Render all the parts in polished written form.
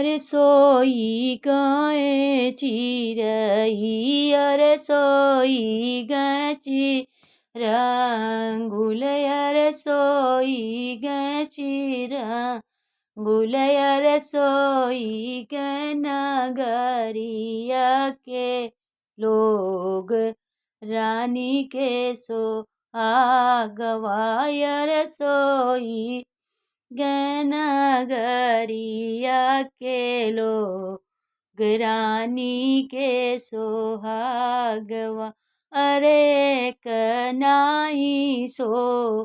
अरे सोई गए चिरई, अरे सोई गए चिरंगुल, अरे सोई गए चिरंगुल, अरे सोई गए नगरिया के लोग, रानी के सोहागवा, अरे सोई गनगरिया के लोग, रानी के सोहागवा। अरे कनाही सो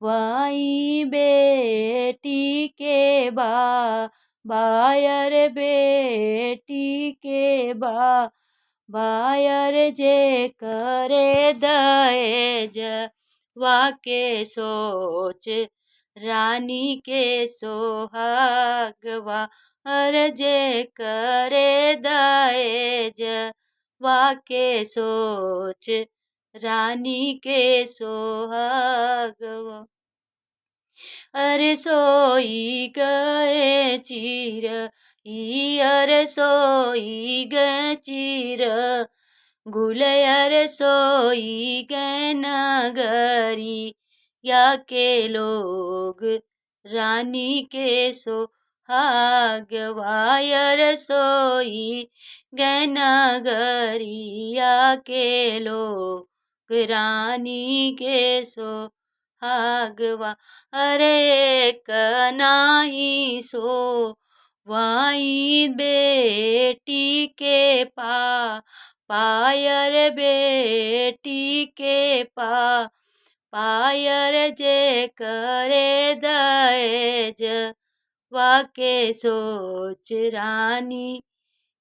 वाई बेटी के बायर, बेटी के बायर जे करे दहेज वाके सोच, रानी के सोहागवा। जे करे दहेज वाके सोच, रानी के सोहागवा। अरे सोई गए चिरई, अरे सोई गए चिरंगुल, अरे सोई गए नगरिया के लोग, रानी के सोहागवा। अरे सोई गए नगरिया के लोग, रानी के सोहागवा। अरे कनाही सो वाई बेटी के पायर, बेटी के पायर जे करे दहेज वाके सोच, रानी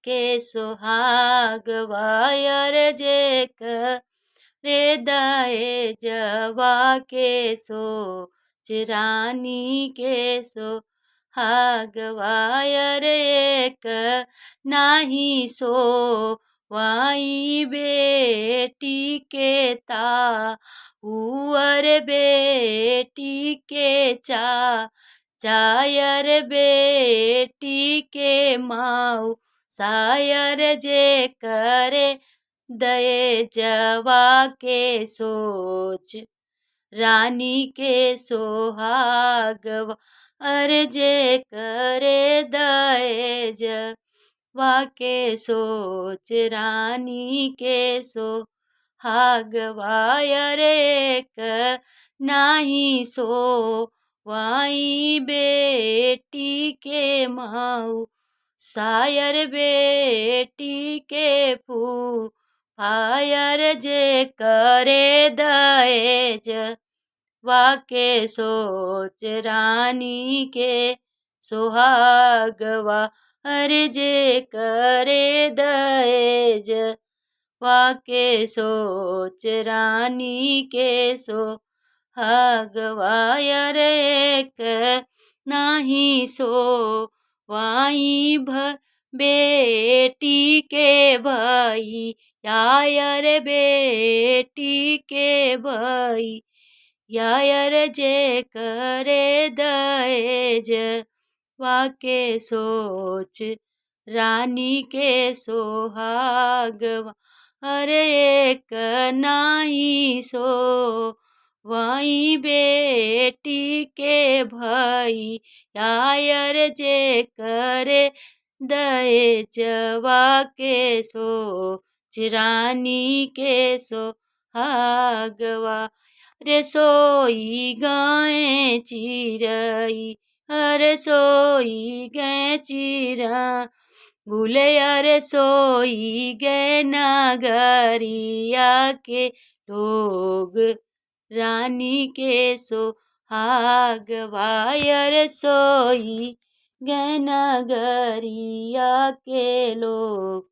के सोहागवा। अरे जे करे दहेज वाके सोच, रानी के सोहागवा। अरे नाही सो वाई बेटी के अरे बेटी के चायर, बेटी के माऊ सायर जे करे दहेज वाके सोच, रानी के सोहागवा। अरे जे करे दहेज वाके सोच, रानी के सोहागवा। अरे नाही सो वाई बेटी के माऊ सायर, बेटी के फायर जे करे दहेज वाके सोच, रानी के सोहागवा। अरे जे करे दहेज वाके सोच, रानी के सोहागवा। अरे नाही सो वाई बेटी के भाई, यायर बेटी के भाई, यायर जे करे दहेज वाके सोच, रानी के सोहागवा। अरे नाही सो वाई बेटी के भाई, यायर जे करे दहेज वाके सोच, रानी के सोहागवा। अरे सोई गए चिरई, अरे सोई गए चिरंगुल, अरे सोई गए नगरिया के लोग, रानी के सोहागवा। अरे सोई गए नगरिया के लोग,